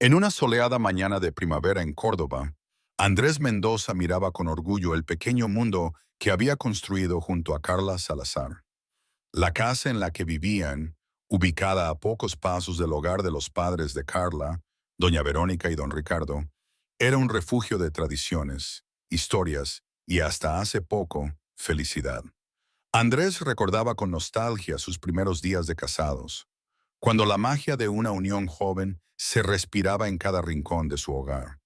En una soleada mañana de primavera en Córdoba, Andrés Mendoza miraba con orgullo el pequeño mundo que había construido junto a Carla Salazar. La casa en la que vivían, ubicada a pocos pasos del hogar de los padres de Carla, doña Verónica y don Ricardo, era un refugio de tradiciones, historias y hasta hace poco, felicidad. Andrés recordaba con nostalgia sus primeros días de casados, cuando la magia de una unión joven se respiraba en cada rincón de su hogar.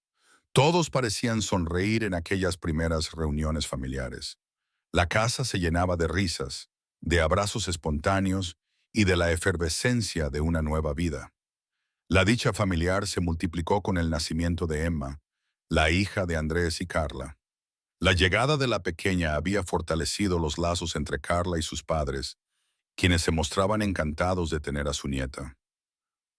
Todos parecían sonreír en aquellas primeras reuniones familiares. La casa se llenaba de risas, de abrazos espontáneos y de la efervescencia de una nueva vida. La dicha familiar se multiplicó con el nacimiento de Emma, la hija de Andrés y Carla. La llegada de la pequeña había fortalecido los lazos entre Carla y sus padres, quienes se mostraban encantados de tener a su nieta.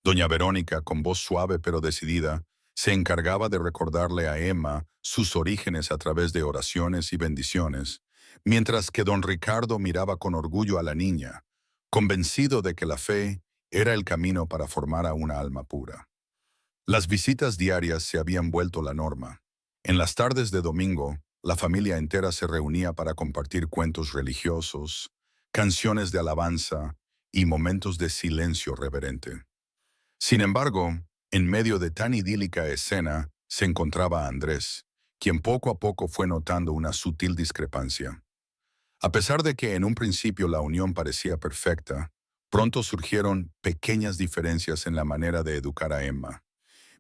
Doña Verónica, con voz suave pero decidida, se encargaba de recordarle a Emma sus orígenes a través de oraciones y bendiciones, mientras que don Ricardo miraba con orgullo a la niña, convencido de que la fe era el camino para formar a una alma pura. Las visitas diarias se habían vuelto la norma. En las tardes de domingo, la familia entera se reunía para compartir cuentos religiosos, canciones de alabanza y momentos de silencio reverente. Sin embargo, en medio de tan idílica escena se encontraba Andrés, quien poco a poco fue notando una sutil discrepancia. A pesar de que en un principio la unión parecía perfecta, pronto surgieron pequeñas diferencias en la manera de educar a Emma.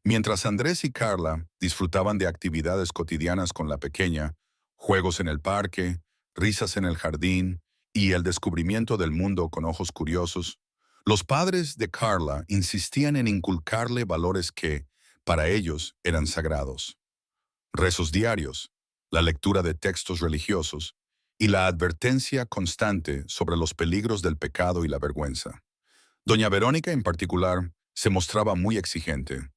Mientras Andrés y Carla disfrutaban de actividades cotidianas con la pequeña, juegos en el parque, risas en el jardín y el descubrimiento del mundo con ojos curiosos, los padres de Carla insistían en inculcarle valores que, para ellos, eran sagrados. Rezos diarios, la lectura de textos religiosos y la advertencia constante sobre los peligros del pecado y la vergüenza. Doña Verónica, en particular, se mostraba muy exigente.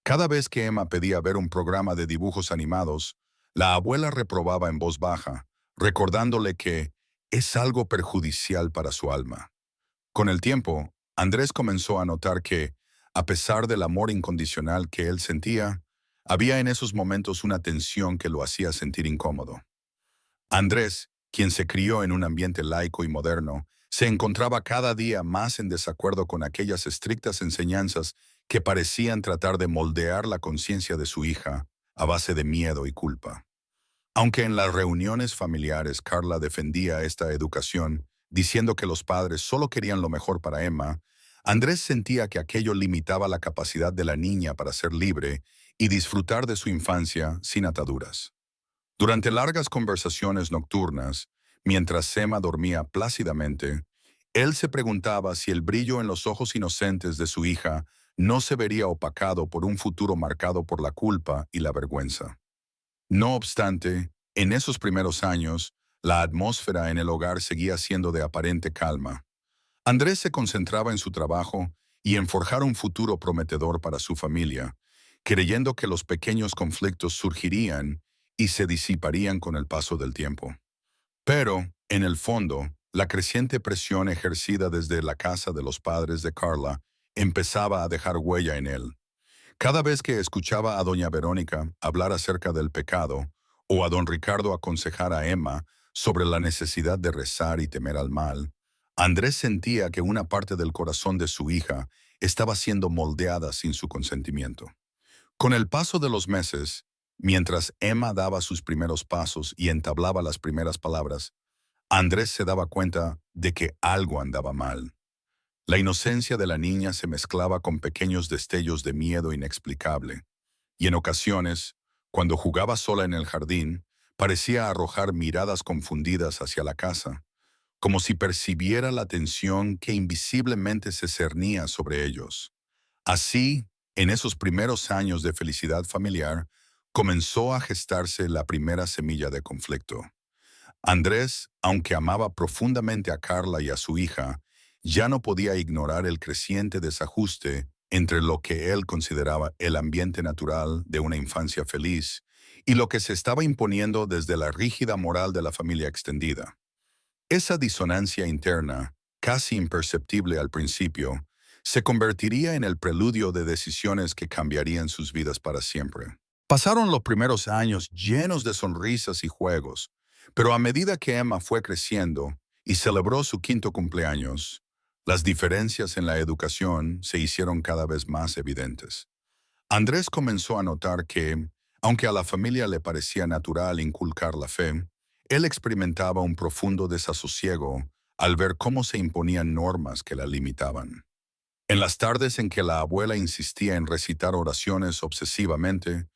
Cada vez que Emma pedía ver un programa de dibujos animados, la abuela reprobaba en voz baja, recordándole que es algo perjudicial para su alma. Con el tiempo, Andrés comenzó a notar que, a pesar del amor incondicional que él sentía, había en esos momentos una tensión que lo hacía sentir incómodo. Andrés, quien se crió en un ambiente laico y moderno, se encontraba cada día más en desacuerdo con aquellas estrictas enseñanzas que parecían tratar de moldear la conciencia de su hija a base de miedo y culpa. Aunque en las reuniones familiares Carla defendía esta educación, diciendo que los padres solo querían lo mejor para Emma, Andrés sentía que aquello limitaba la capacidad de la niña para ser libre y disfrutar de su infancia sin ataduras. Durante largas conversaciones nocturnas, mientras Emma dormía plácidamente, él se preguntaba si el brillo en los ojos inocentes de su hija no se vería opacado por un futuro marcado por la culpa y la vergüenza. No obstante, en esos primeros años, la atmósfera en el hogar seguía siendo de aparente calma. Andrés se concentraba en su trabajo y en forjar un futuro prometedor para su familia, creyendo que los pequeños conflictos surgirían y se disiparían con el paso del tiempo. Pero, en el fondo, la creciente presión ejercida desde la casa de los padres de Carla empezaba a dejar huella en él. Cada vez que escuchaba a doña Verónica hablar acerca del pecado o a don Ricardo aconsejar a Emma sobre la necesidad de rezar y temer al mal, Andrés sentía que una parte del corazón de su hija estaba siendo moldeada sin su consentimiento. Con el paso de los meses, mientras Emma daba sus primeros pasos y entablaba las primeras palabras, Andrés se daba cuenta de que algo andaba mal. La inocencia de la niña se mezclaba con pequeños destellos de miedo inexplicable, y en ocasiones, cuando jugaba sola en el jardín, parecía arrojar miradas confundidas hacia la casa, como si percibiera la tensión que invisiblemente se cernía sobre ellos. Así, en esos primeros años de felicidad familiar, comenzó a gestarse la primera semilla de conflicto. Andrés, aunque amaba profundamente a Carla y a su hija, ya no podía ignorar el creciente desajuste entre lo que él consideraba el ambiente natural de una infancia feliz y lo que se estaba imponiendo desde la rígida moral de la familia extendida. Esa disonancia interna, casi imperceptible al principio, se convertiría en el preludio de decisiones que cambiarían sus vidas para siempre. Pasaron los primeros años llenos de sonrisas y juegos, pero a medida que Emma fue creciendo y celebró su quinto cumpleaños, las diferencias en la educación se hicieron cada vez más evidentes. Andrés comenzó a notar que, aunque a la familia le parecía natural inculcar la fe, él experimentaba un profundo desasosiego al ver cómo se imponían normas que la limitaban. En las tardes en que la abuela insistía en recitar oraciones obsesivamente,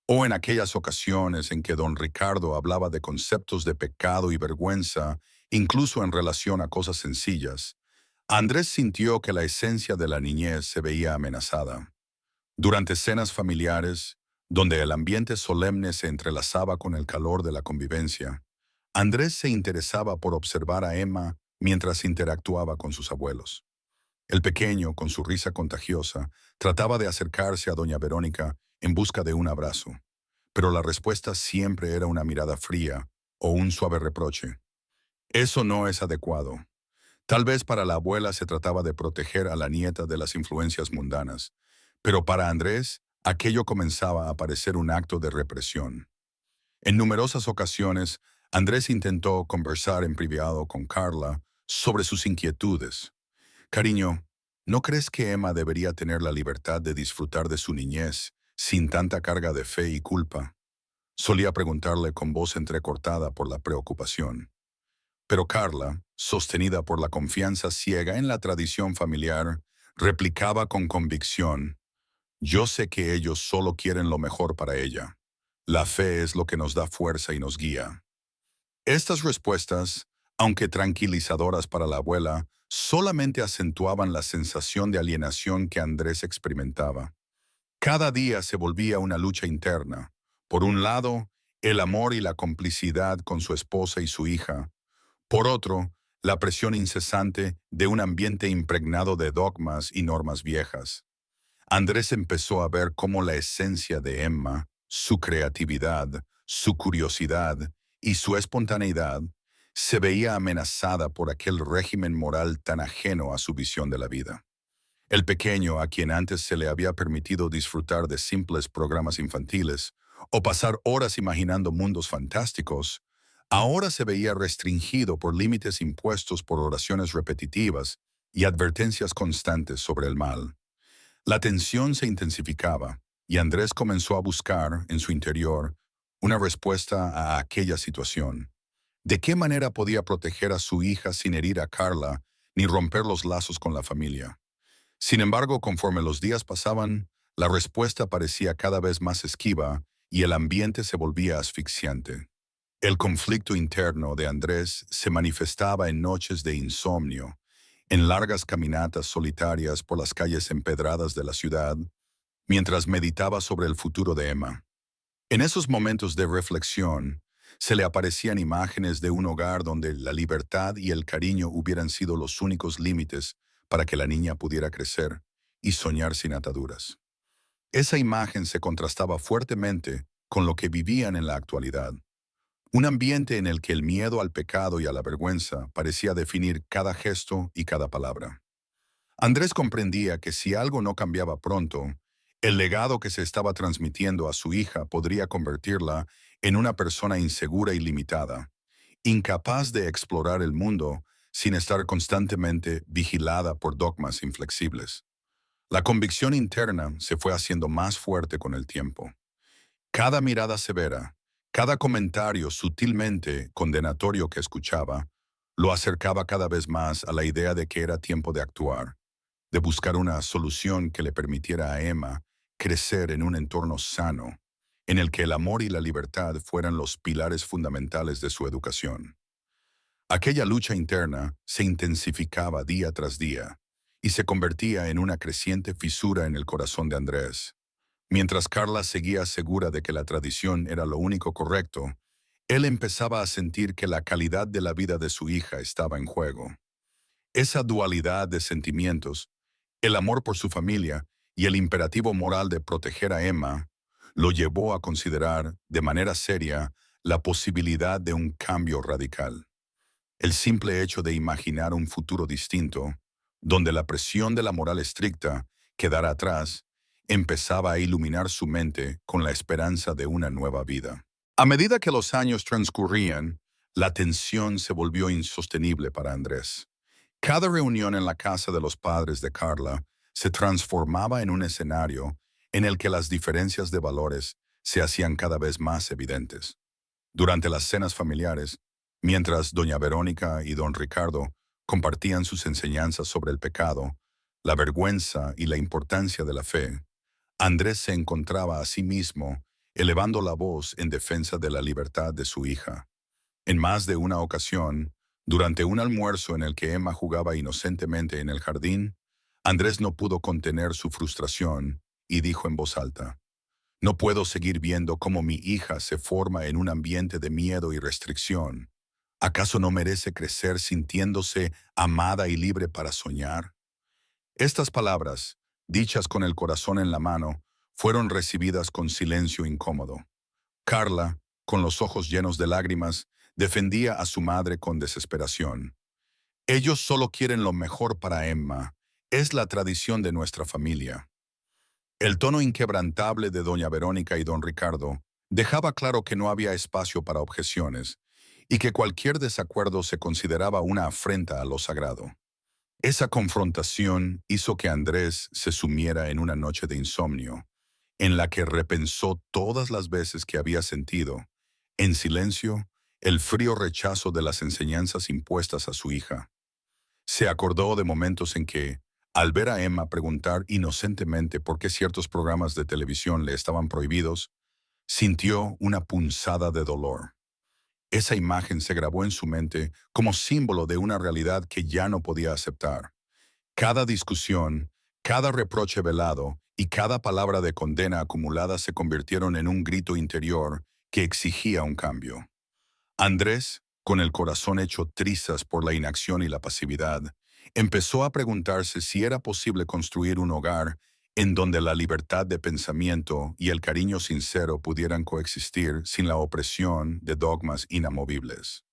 o en aquellas ocasiones en que don Ricardo hablaba de conceptos de pecado y vergüenza, incluso en relación a cosas sencillas, Andrés sintió que la esencia de la niñez se veía amenazada. Durante cenas familiares, donde el ambiente solemne se entrelazaba con el calor de la convivencia, Andrés se interesaba por observar a Emma mientras interactuaba con sus abuelos. El pequeño, con su risa contagiosa, trataba de acercarse a doña Verónica en busca de un abrazo, pero la respuesta siempre era una mirada fría o un suave reproche. Eso no es adecuado. Tal vez para la abuela se trataba de proteger a la nieta de las influencias mundanas, pero para Andrés aquello comenzaba a parecer un acto de represión. En numerosas ocasiones, Andrés intentó conversar en privado con Carla sobre sus inquietudes. Cariño, ¿no crees que Emma debería tener la libertad de disfrutar de su niñez sin tanta carga de fe y culpa? Solía preguntarle con voz entrecortada por la preocupación. Pero Carla, sostenida por la confianza ciega en la tradición familiar, replicaba con convicción: yo sé que ellos solo quieren lo mejor para ella. La fe es lo que nos da fuerza y nos guía. Estas respuestas, aunque tranquilizadoras para la abuela, solamente acentuaban la sensación de alienación que Andrés experimentaba. Cada día se volvía una lucha interna. Por un lado, el amor y la complicidad con su esposa y su hija. Por otro, la presión incesante de un ambiente impregnado de dogmas y normas viejas. Andrés empezó a ver cómo la esencia de Emma, su creatividad, su curiosidad y su espontaneidad se veía amenazada por aquel régimen moral tan ajeno a su visión de la vida. El pequeño, a quien antes se le había permitido disfrutar de simples programas infantiles o pasar horas imaginando mundos fantásticos, ahora se veía restringido por límites impuestos por oraciones repetitivas y advertencias constantes sobre el mal. La tensión se intensificaba y Andrés comenzó a buscar, en su interior, una respuesta a aquella situación. ¿De qué manera podía proteger a su hija sin herir a Carla ni romper los lazos con la familia? Sin embargo, conforme los días pasaban, la respuesta parecía cada vez más esquiva y el ambiente se volvía asfixiante. El conflicto interno de Andrés se manifestaba en noches de insomnio, en largas caminatas solitarias por las calles empedradas de la ciudad, mientras meditaba sobre el futuro de Emma. En esos momentos de reflexión, se le aparecían imágenes de un hogar donde la libertad y el cariño hubieran sido los únicos límites para que la niña pudiera crecer y soñar sin ataduras. Esa imagen se contrastaba fuertemente con lo que vivían en la actualidad. Un ambiente en el que el miedo al pecado y a la vergüenza parecía definir cada gesto y cada palabra. Andrés comprendía que si algo no cambiaba pronto, el legado que se estaba transmitiendo a su hija podría convertirla en una persona insegura y limitada, incapaz de explorar el mundo sin estar constantemente vigilada por dogmas inflexibles. La convicción interna se fue haciendo más fuerte con el tiempo. Cada mirada severa, cada comentario sutilmente condenatorio que escuchaba, lo acercaba cada vez más a la idea de que era tiempo de actuar, de buscar una solución que le permitiera a Emma crecer en un entorno sano, en el que el amor y la libertad fueran los pilares fundamentales de su educación. Aquella lucha interna se intensificaba día tras día y se convertía en una creciente fisura en el corazón de Andrés. Mientras Carla seguía segura de que la tradición era lo único correcto, él empezaba a sentir que la calidad de la vida de su hija estaba en juego. Esa dualidad de sentimientos, el amor por su familia y el imperativo moral de proteger a Emma, lo llevó a considerar, de manera seria, la posibilidad de un cambio radical. El simple hecho de imaginar un futuro distinto donde la presión de la moral estricta quedara atrás, empezaba a iluminar su mente con la esperanza de una nueva vida. A medida que los años transcurrían, la tensión se volvió insostenible para Andrés. Cada reunión en la casa de los padres de Carla se transformaba en un escenario en el que las diferencias de valores se hacían cada vez más evidentes. Durante las cenas familiares, mientras doña Verónica y don Ricardo compartían sus enseñanzas sobre el pecado, la vergüenza y la importancia de la fe, Andrés se encontraba a sí mismo elevando la voz en defensa de la libertad de su hija. En más de una ocasión, durante un almuerzo en el que Emma jugaba inocentemente en el jardín, Andrés no pudo contener su frustración y dijo en voz alta: "No puedo seguir viendo cómo mi hija se forma en un ambiente de miedo y restricción. ¿Acaso no merece crecer sintiéndose amada y libre para soñar?". Estas palabras, dichas con el corazón en la mano, fueron recibidas con silencio incómodo. Carla, con los ojos llenos de lágrimas, defendía a su madre con desesperación. "Ellos solo quieren lo mejor para Emma. Es la tradición de nuestra familia". El tono inquebrantable de doña Verónica y don Ricardo dejaba claro que no había espacio para objeciones y que cualquier desacuerdo se consideraba una afrenta a lo sagrado. Esa confrontación hizo que Andrés se sumiera en una noche de insomnio, en la que repensó todas las veces que había sentido, en silencio, el frío rechazo de las enseñanzas impuestas a su hija. Se acordó de momentos en que, al ver a Emma preguntar inocentemente por qué ciertos programas de televisión le estaban prohibidos, sintió una punzada de dolor. Esa imagen se grabó en su mente como símbolo de una realidad que ya no podía aceptar. Cada discusión, cada reproche velado y cada palabra de condena acumulada se convirtieron en un grito interior que exigía un cambio. Andrés, con el corazón hecho trizas por la inacción y la pasividad, empezó a preguntarse si era posible construir un hogar en donde la libertad de pensamiento y el cariño sincero pudieran coexistir sin la opresión de dogmas inamovibles.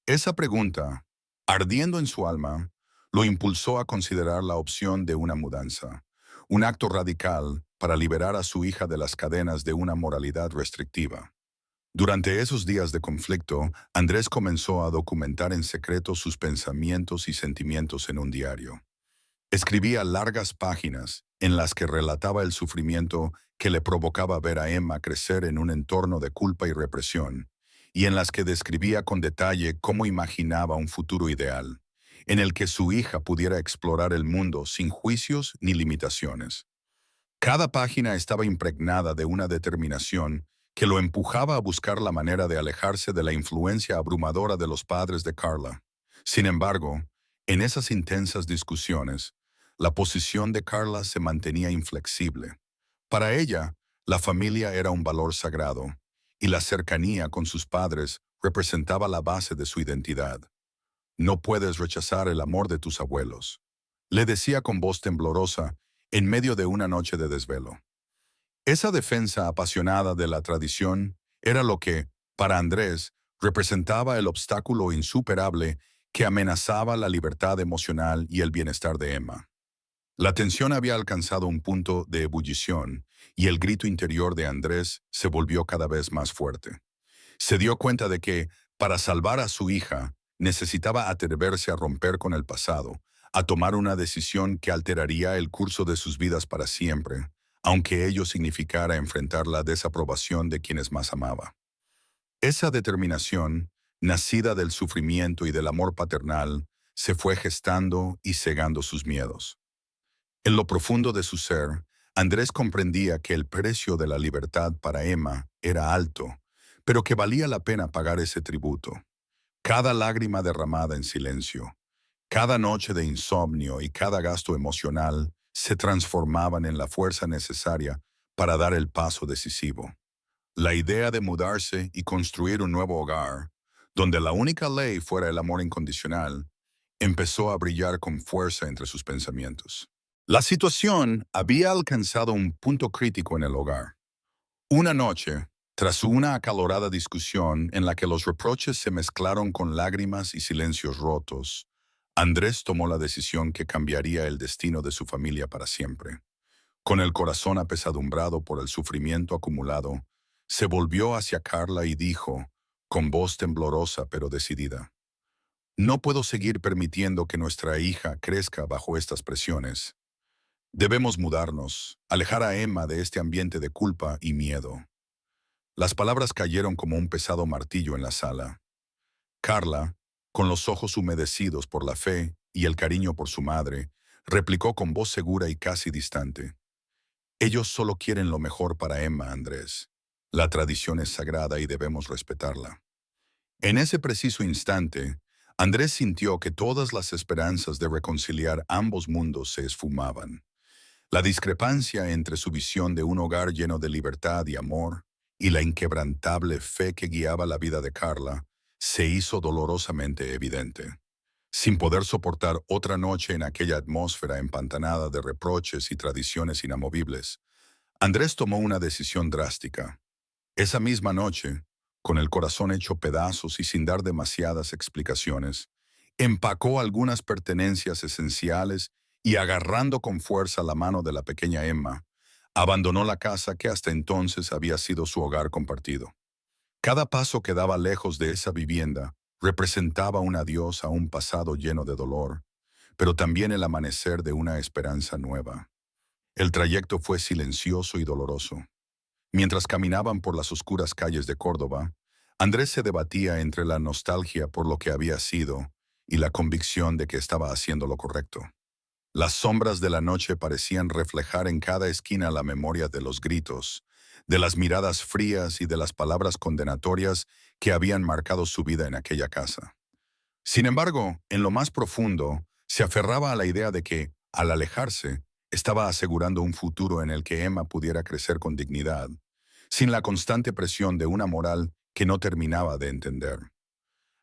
Esa pregunta, ardiendo en su alma, lo impulsó a considerar la opción de una mudanza, un acto radical para liberar a su hija de las cadenas de una moralidad restrictiva. Durante esos días de conflicto, Andrés comenzó a documentar en secreto sus pensamientos y sentimientos en un diario. Escribía largas páginas en las que relataba el sufrimiento que le provocaba ver a Emma crecer en un entorno de culpa y represión, y en las que describía con detalle cómo imaginaba un futuro ideal, en el que su hija pudiera explorar el mundo sin juicios ni limitaciones. Cada página estaba impregnada de una determinación que lo empujaba a buscar la manera de alejarse de la influencia abrumadora de los padres de Carla. Sin embargo, en esas intensas discusiones, la posición de Carla se mantenía inflexible. Para ella, la familia era un valor sagrado, y la cercanía con sus padres representaba la base de su identidad. "No puedes rechazar el amor de tus abuelos", le decía con voz temblorosa en medio de una noche de desvelo. Esa defensa apasionada de la tradición era lo que, para Andrés, representaba el obstáculo insuperable que amenazaba la libertad emocional y el bienestar de Emma. La tensión había alcanzado un punto de ebullición y el grito interior de Andrés se volvió cada vez más fuerte. Se dio cuenta de que, para salvar a su hija, necesitaba atreverse a romper con el pasado, a tomar una decisión que alteraría el curso de sus vidas para siempre, aunque ello significara enfrentar la desaprobación de quienes más amaba. Esa determinación, nacida del sufrimiento y del amor paternal, se fue gestando y cegando sus miedos. En lo profundo de su ser, Andrés comprendía que el precio de la libertad para Emma era alto, pero que valía la pena pagar ese tributo. Cada lágrima derramada en silencio, cada noche de insomnio y cada gasto emocional se transformaban en la fuerza necesaria para dar el paso decisivo. La idea de mudarse y construir un nuevo hogar, donde la única ley fuera el amor incondicional, empezó a brillar con fuerza entre sus pensamientos. La situación había alcanzado un punto crítico en el hogar. Una noche, tras una acalorada discusión en la que los reproches se mezclaron con lágrimas y silencios rotos, Andrés tomó la decisión que cambiaría el destino de su familia para siempre. Con el corazón apesadumbrado por el sufrimiento acumulado, se volvió hacia Carla y dijo, con voz temblorosa pero decidida, «No puedo seguir permitiendo que nuestra hija crezca bajo estas presiones. Debemos mudarnos, alejar a Emma de este ambiente de culpa y miedo». Las palabras cayeron como un pesado martillo en la sala. Carla, con los ojos humedecidos por la fe y el cariño por su madre, replicó con voz segura y casi distante. Ellos solo quieren lo mejor para Emma, Andrés. La tradición es sagrada y debemos respetarla. En ese preciso instante, Andrés sintió que todas las esperanzas de reconciliar ambos mundos se esfumaban. La discrepancia entre su visión de un hogar lleno de libertad y amor y la inquebrantable fe que guiaba la vida de Carla se hizo dolorosamente evidente. Sin poder soportar otra noche en aquella atmósfera empantanada de reproches y tradiciones inamovibles, Andrés tomó una decisión drástica. Esa misma noche, con el corazón hecho pedazos y sin dar demasiadas explicaciones, empacó algunas pertenencias esenciales y agarrando con fuerza la mano de la pequeña Emma, abandonó la casa que hasta entonces había sido su hogar compartido. Cada paso que daba lejos de esa vivienda representaba un adiós a un pasado lleno de dolor, pero también el amanecer de una esperanza nueva. El trayecto fue silencioso y doloroso. Mientras caminaban por las oscuras calles de Córdoba, Andrés se debatía entre la nostalgia por lo que había sido y la convicción de que estaba haciendo lo correcto. Las sombras de la noche parecían reflejar en cada esquina la memoria de los gritos, de las miradas frías y de las palabras condenatorias que habían marcado su vida en aquella casa. Sin embargo, en lo más profundo, se aferraba a la idea de que, al alejarse, estaba asegurando un futuro en el que Emma pudiera crecer con dignidad, sin la constante presión de una moral que no terminaba de entender.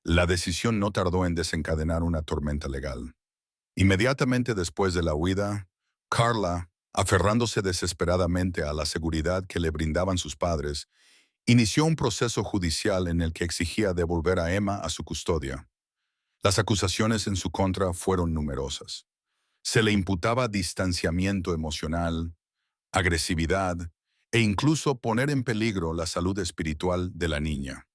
La decisión no tardó en desencadenar una tormenta legal. Inmediatamente después de la huida, Carla, aferrándose desesperadamente a la seguridad que le brindaban sus padres, inició un proceso judicial en el que exigía devolver a Emma a su custodia. Las acusaciones en su contra fueron numerosas. Se le imputaba distanciamiento emocional, agresividad e incluso poner en peligro la salud espiritual de la niña.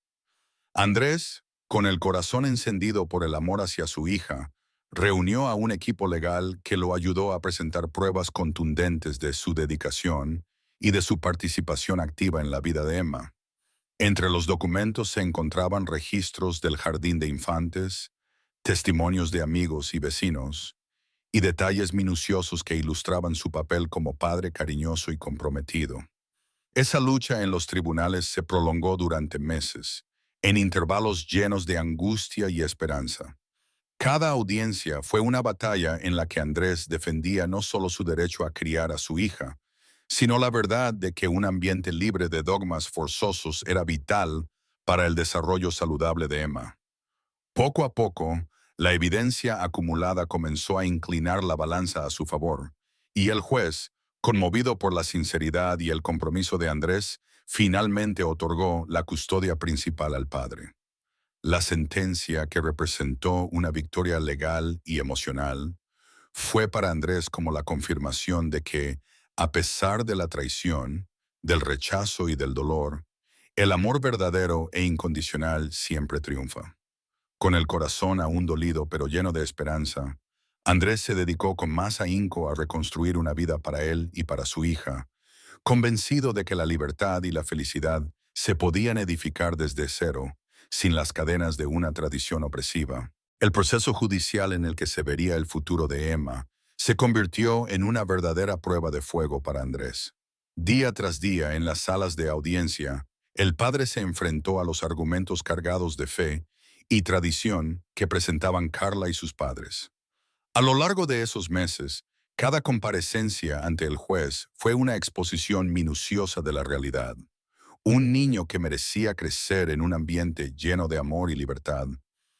Andrés, con el corazón encendido por el amor hacia su hija, reunió a un equipo legal que lo ayudó a presentar pruebas contundentes de su dedicación y de su participación activa en la vida de Emma. Entre los documentos se encontraban registros del jardín de infantes, testimonios de amigos y vecinos, y detalles minuciosos que ilustraban su papel como padre cariñoso y comprometido. Esa lucha en los tribunales se prolongó durante meses, en intervalos llenos de angustia y esperanza. Cada audiencia fue una batalla en la que Andrés defendía no solo su derecho a criar a su hija, sino la verdad de que un ambiente libre de dogmas forzosos era vital para el desarrollo saludable de Emma. Poco a poco, la evidencia acumulada comenzó a inclinar la balanza a su favor, y el juez, conmovido por la sinceridad y el compromiso de Andrés, finalmente otorgó la custodia principal al padre. La sentencia, que representó una victoria legal y emocional, fue para Andrés como la confirmación de que, a pesar de la traición, del rechazo y del dolor, el amor verdadero e incondicional siempre triunfa. Con el corazón aún dolido pero lleno de esperanza, Andrés se dedicó con más ahínco a reconstruir una vida para él y para su hija, convencido de que la libertad y la felicidad se podían edificar desde cero, sin las cadenas de una tradición opresiva. El proceso judicial en el que se vería el futuro de Emma se convirtió en una verdadera prueba de fuego para Andrés. Día tras día, en las salas de audiencia, el padre se enfrentó a los argumentos cargados de fe y tradición que presentaban Carla y sus padres. A lo largo de esos meses, cada comparecencia ante el juez fue una exposición minuciosa de la realidad. Un niño que merecía crecer en un ambiente lleno de amor y libertad,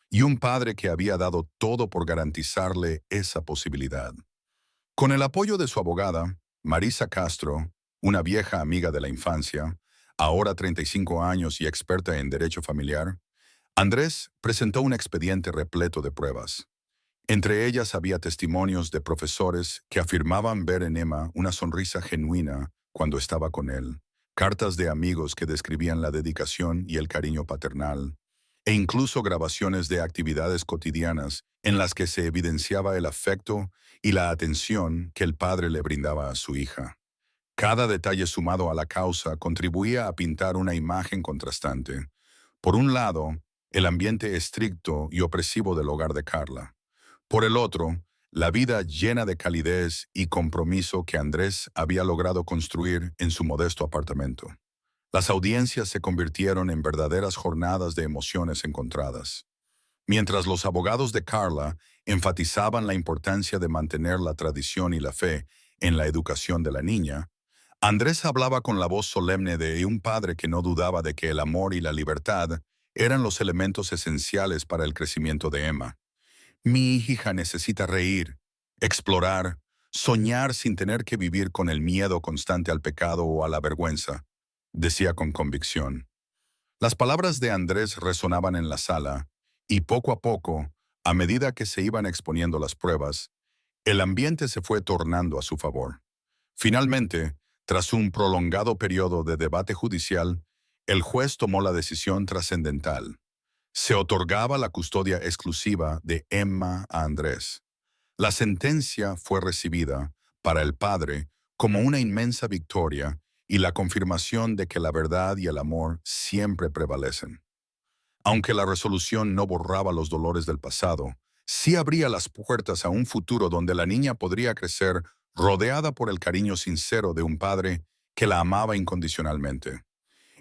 y un padre que había dado todo por garantizarle esa posibilidad. Con el apoyo de su abogada, Marisa Castro, una vieja amiga de la infancia, ahora 35 años y experta en derecho familiar, Andrés presentó un expediente repleto de pruebas. Entre ellas había testimonios de profesores que afirmaban ver en Emma una sonrisa genuina cuando estaba con él, cartas de amigos que describían la dedicación y el cariño paternal, e incluso grabaciones de actividades cotidianas en las que se evidenciaba el afecto y la atención que el padre le brindaba a su hija. Cada detalle sumado a la causa contribuía a pintar una imagen contrastante. Por un lado, el ambiente estricto y opresivo del hogar de Carla. Por el otro, la vida llena de calidez y compromiso que Andrés había logrado construir en su modesto apartamento. Las audiencias se convirtieron en verdaderas jornadas de emociones encontradas. Mientras los abogados de Carla enfatizaban la importancia de mantener la tradición y la fe en la educación de la niña, Andrés hablaba con la voz solemne de un padre que no dudaba de que el amor y la libertad eran los elementos esenciales para el crecimiento de Emma. Mi hija necesita reír, explorar, soñar sin tener que vivir con el miedo constante al pecado o a la vergüenza, decía con convicción. Las palabras de Andrés resonaban en la sala, y poco a poco, a medida que se iban exponiendo las pruebas, el ambiente se fue tornando a su favor. Finalmente, tras un prolongado periodo de debate judicial, el juez tomó la decisión trascendental. Se otorgaba la custodia exclusiva de Emma a Andrés. La sentencia fue recibida, para el padre, como una inmensa victoria y la confirmación de que la verdad y el amor siempre prevalecen. Aunque la resolución no borraba los dolores del pasado, sí abría las puertas a un futuro donde la niña podría crecer rodeada por el cariño sincero de un padre que la amaba incondicionalmente.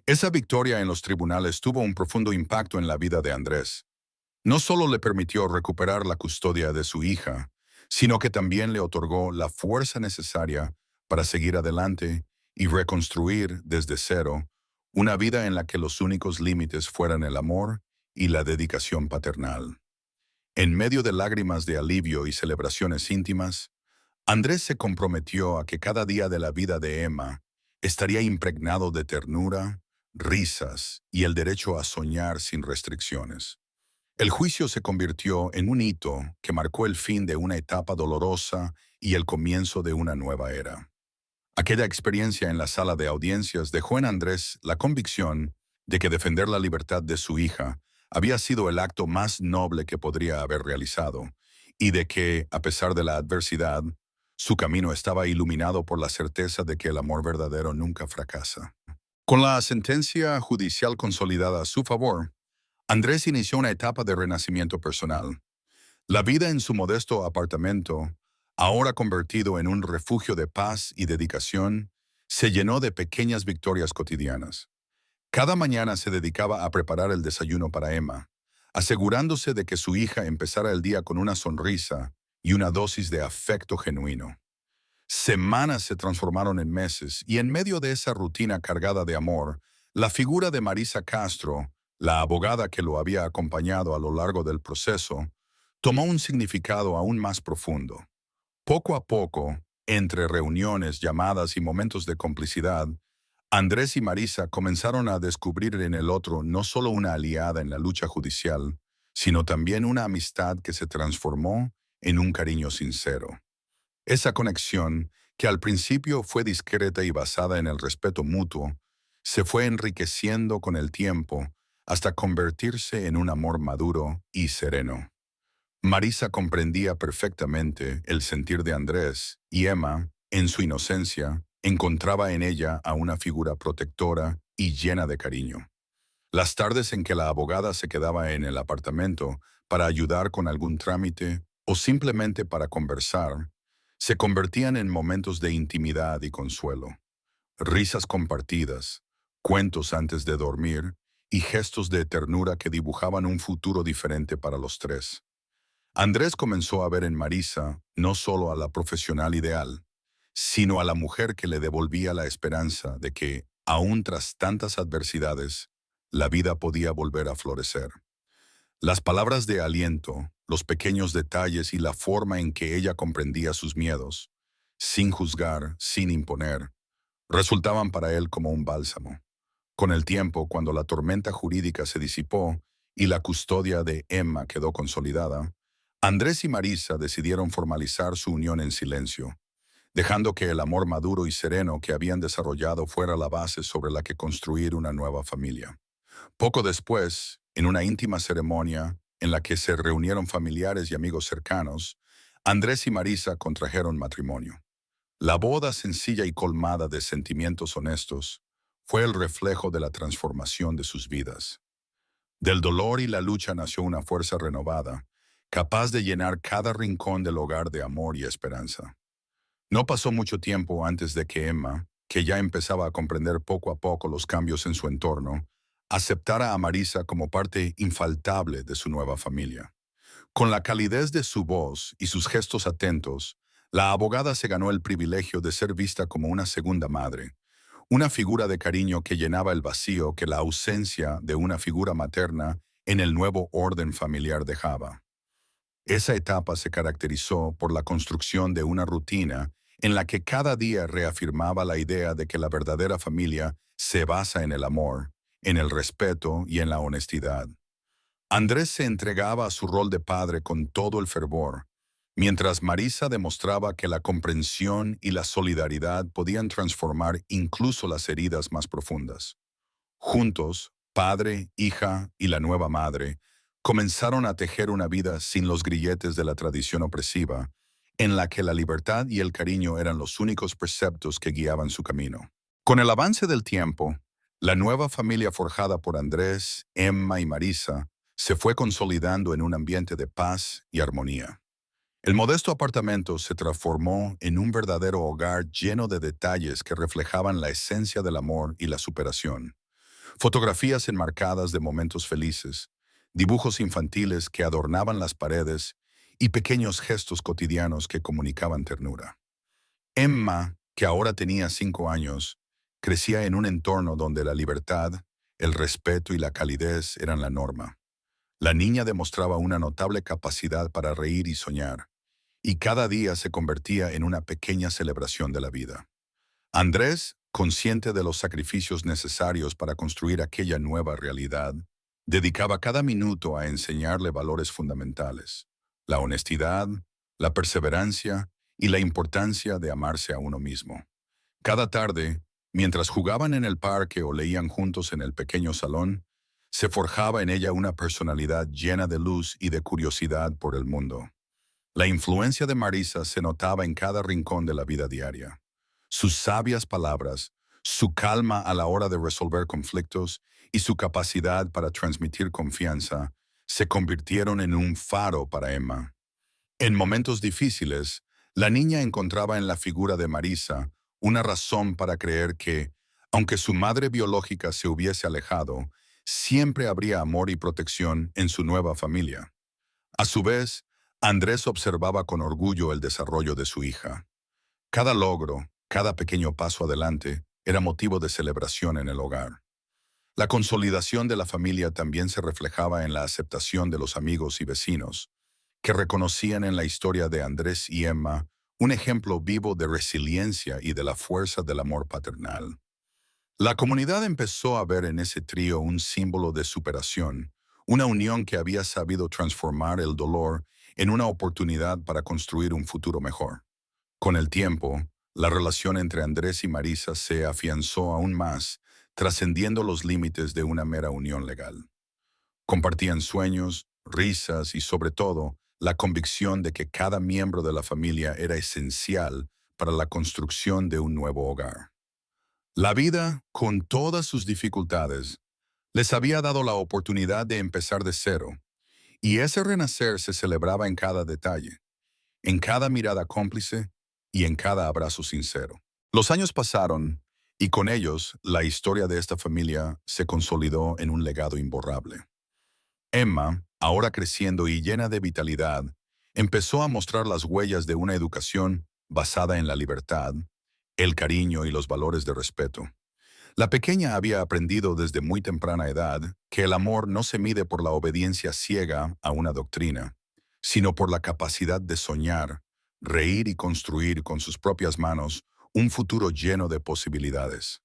Esa victoria en los tribunales tuvo un profundo impacto en la vida de Andrés. No solo le permitió recuperar la custodia de su hija, sino que también le otorgó la fuerza necesaria para seguir adelante y reconstruir desde cero una vida en la que los únicos límites fueran el amor y la dedicación paternal. En medio de lágrimas de alivio y celebraciones íntimas, Andrés se comprometió a que cada día de la vida de Emma estaría impregnado de ternura, risas y el derecho a soñar sin restricciones. El juicio se convirtió en un hito que marcó el fin de una etapa dolorosa y el comienzo de una nueva era. Aquella experiencia en la sala de audiencias dejó en Andrés la convicción de que defender la libertad de su hija había sido el acto más noble que podría haber realizado, y de que, a pesar de la adversidad, su camino estaba iluminado por la certeza de que el amor verdadero nunca fracasa. Con la sentencia judicial consolidada a su favor, Andrés inició una etapa de renacimiento personal. La vida en su modesto apartamento, ahora convertido en un refugio de paz y dedicación, se llenó de pequeñas victorias cotidianas. Cada mañana se dedicaba a preparar el desayuno para Emma, asegurándose de que su hija empezara el día con una sonrisa y una dosis de afecto genuino. Semanas se transformaron en meses, y en medio de esa rutina cargada de amor, la figura de Marisa Castro, la abogada que lo había acompañado a lo largo del proceso, tomó un significado aún más profundo. Poco a poco, entre reuniones, llamadas y momentos de complicidad, Andrés y Marisa comenzaron a descubrir en el otro no solo una aliada en la lucha judicial, sino también una amistad que se transformó en un cariño sincero. Esa conexión, que al principio fue discreta y basada en el respeto mutuo, se fue enriqueciendo con el tiempo hasta convertirse en un amor maduro y sereno. Marisa comprendía perfectamente el sentir de Andrés, y Emma, en su inocencia, encontraba en ella a una figura protectora y llena de cariño. Las tardes en que la abogada se quedaba en el apartamento para ayudar con algún trámite o simplemente para conversar, se convertían en momentos de intimidad y consuelo. Risas compartidas, cuentos antes de dormir y gestos de ternura que dibujaban un futuro diferente para los tres. Andrés comenzó a ver en Marisa no solo a la profesional ideal, sino a la mujer que le devolvía la esperanza de que, aún tras tantas adversidades, la vida podía volver a florecer. Las palabras de aliento, los pequeños detalles y la forma en que ella comprendía sus miedos, sin juzgar, sin imponer, resultaban para él como un bálsamo. Con el tiempo, cuando la tormenta jurídica se disipó y la custodia de Emma quedó consolidada, Andrés y Marisa decidieron formalizar su unión en silencio, dejando que el amor maduro y sereno que habían desarrollado fuera la base sobre la que construir una nueva familia. Poco después, en una íntima ceremonia en la que se reunieron familiares y amigos cercanos, Andrés y Marisa contrajeron matrimonio. La boda sencilla y colmada de sentimientos honestos fue el reflejo de la transformación de sus vidas. Del dolor y la lucha nació una fuerza renovada, capaz de llenar cada rincón del hogar de amor y esperanza. No pasó mucho tiempo antes de que Emma, que ya empezaba a comprender poco a poco los cambios en su entorno, aceptara a Marisa como parte infaltable de su nueva familia. Con la calidez de su voz y sus gestos atentos, la abogada se ganó el privilegio de ser vista como una segunda madre, una figura de cariño que llenaba el vacío que la ausencia de una figura materna en el nuevo orden familiar dejaba. Esa etapa se caracterizó por la construcción de una rutina en la que cada día reafirmaba la idea de que la verdadera familia se basa en el amor, en el respeto y en la honestidad. Andrés se entregaba a su rol de padre con todo el fervor, mientras Marisa demostraba que la comprensión y la solidaridad podían transformar incluso las heridas más profundas. Juntos, padre, hija y la nueva madre, comenzaron a tejer una vida sin los grilletes de la tradición opresiva, en la que la libertad y el cariño eran los únicos preceptos que guiaban su camino. Con el avance del tiempo, la nueva familia forjada por Andrés, Emma y Marisa se fue consolidando en un ambiente de paz y armonía. El modesto apartamento se transformó en un verdadero hogar lleno de detalles que reflejaban la esencia del amor y la superación. Fotografías enmarcadas de momentos felices, dibujos infantiles que adornaban las paredes y pequeños gestos cotidianos que comunicaban ternura. Emma, que ahora tenía 5 años, crecía en un entorno donde la libertad, el respeto y la calidez eran la norma. La niña demostraba una notable capacidad para reír y soñar, y cada día se convertía en una pequeña celebración de la vida. Andrés, consciente de los sacrificios necesarios para construir aquella nueva realidad, dedicaba cada minuto a enseñarle valores fundamentales: la honestidad, la perseverancia y la importancia de amarse a uno mismo. Cada tarde, mientras jugaban en el parque o leían juntos en el pequeño salón, se forjaba en ella una personalidad llena de luz y de curiosidad por el mundo. La influencia de Marisa se notaba en cada rincón de la vida diaria. Sus sabias palabras, su calma a la hora de resolver conflictos y su capacidad para transmitir confianza se convirtieron en un faro para Emma. En momentos difíciles, la niña encontraba en la figura de Marisa una razón para creer que, aunque su madre biológica se hubiese alejado, siempre habría amor y protección en su nueva familia. A su vez, Andrés observaba con orgullo el desarrollo de su hija. Cada logro, cada pequeño paso adelante, era motivo de celebración en el hogar. La consolidación de la familia también se reflejaba en la aceptación de los amigos y vecinos, que reconocían en la historia de Andrés y Emma un ejemplo vivo de resiliencia y de la fuerza del amor paternal. La comunidad empezó a ver en ese trío un símbolo de superación, una unión que había sabido transformar el dolor en una oportunidad para construir un futuro mejor. Con el tiempo, la relación entre Andrés y Marisa se afianzó aún más, trascendiendo los límites de una mera unión legal. Compartían sueños, risas y, sobre todo, la convicción de que cada miembro de la familia era esencial para la construcción de un nuevo hogar. La vida, con todas sus dificultades, les había dado la oportunidad de empezar de cero, y ese renacer se celebraba en cada detalle, en cada mirada cómplice y en cada abrazo sincero. Los años pasaron, y con ellos la historia de esta familia se consolidó en un legado imborrable. Emma, ahora creciendo y llena de vitalidad, empezó a mostrar las huellas de una educación basada en la libertad, el cariño y los valores de respeto. La pequeña había aprendido desde muy temprana edad que el amor no se mide por la obediencia ciega a una doctrina, sino por la capacidad de soñar, reír y construir con sus propias manos un futuro lleno de posibilidades.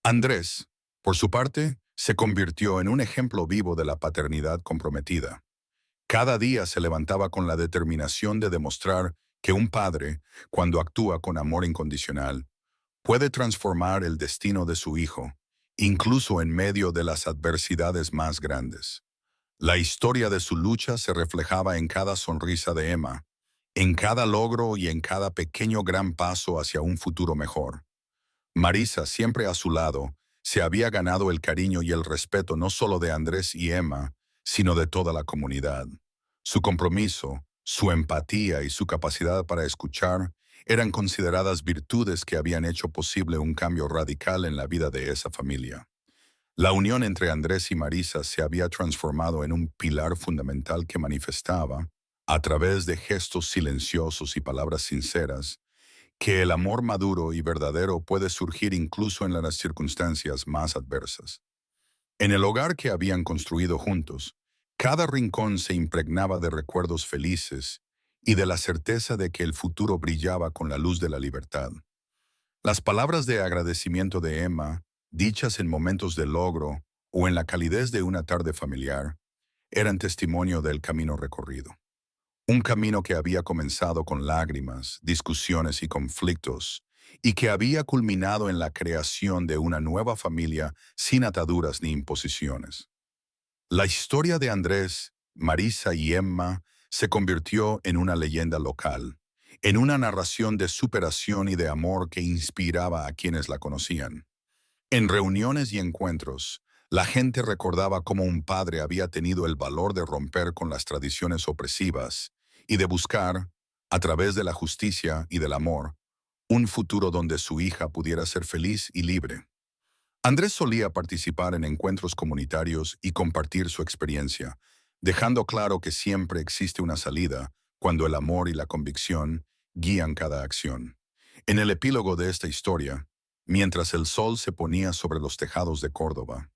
Andrés, por su parte, se convirtió en un ejemplo vivo de la paternidad comprometida. Cada día se levantaba con la determinación de demostrar que un padre, cuando actúa con amor incondicional, puede transformar el destino de su hijo, incluso en medio de las adversidades más grandes. La historia de su lucha se reflejaba en cada sonrisa de Emma, en cada logro y en cada pequeño gran paso hacia un futuro mejor. Marisa, siempre a su lado, se había ganado el cariño y el respeto no solo de Andrés y Emma, sino de toda la comunidad. Su compromiso, su empatía y su capacidad para escuchar eran consideradas virtudes que habían hecho posible un cambio radical en la vida de esa familia. La unión entre Andrés y Marisa se había transformado en un pilar fundamental que manifestaba, a través de gestos silenciosos y palabras sinceras, que el amor maduro y verdadero puede surgir incluso en las circunstancias más adversas. En el hogar que habían construido juntos, cada rincón se impregnaba de recuerdos felices y de la certeza de que el futuro brillaba con la luz de la libertad. Las palabras de agradecimiento de Emma, dichas en momentos de logro o en la calidez de una tarde familiar, eran testimonio del camino recorrido. Un camino que había comenzado con lágrimas, discusiones y conflictos, y que había culminado en la creación de una nueva familia sin ataduras ni imposiciones. La historia de Andrés, Marisa y Emma se convirtió en una leyenda local, en una narración de superación y de amor que inspiraba a quienes la conocían. En reuniones y encuentros, la gente recordaba cómo un padre había tenido el valor de romper con las tradiciones opresivas y de buscar, a través de la justicia y del amor, un futuro donde su hija pudiera ser feliz y libre. Andrés solía participar en encuentros comunitarios y compartir su experiencia, dejando claro que siempre existe una salida cuando el amor y la convicción guían cada acción. En el epílogo de esta historia, mientras el sol se ponía sobre los tejados de Córdoba,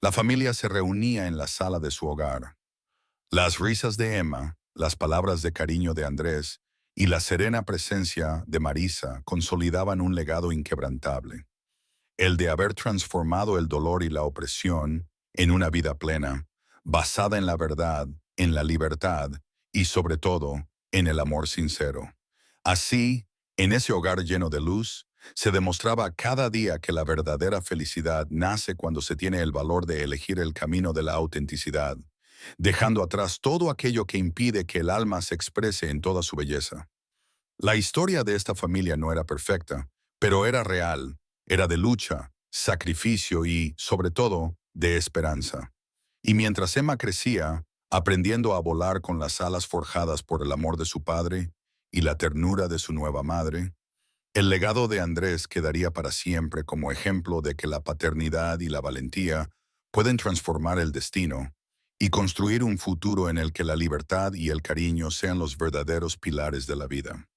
la familia se reunía en la sala de su hogar. Las risas de Emma, las palabras de cariño de Andrés y la serena presencia de Marisa consolidaban un legado inquebrantable, el de haber transformado el dolor y la opresión en una vida plena, basada en la verdad, en la libertad y, sobre todo, en el amor sincero. Así, en ese hogar lleno de luz, se demostraba cada día que la verdadera felicidad nace cuando se tiene el valor de elegir el camino de la autenticidad, dejando atrás todo aquello que impide que el alma se exprese en toda su belleza. La historia de esta familia no era perfecta, pero era real, era de lucha, sacrificio y, sobre todo, de esperanza. Y mientras Emma crecía, aprendiendo a volar con las alas forjadas por el amor de su padre y la ternura de su nueva madre, el legado de Andrés quedaría para siempre como ejemplo de que la paternidad y la valentía pueden transformar el destino y construir un futuro en el que la libertad y el cariño sean los verdaderos pilares de la vida.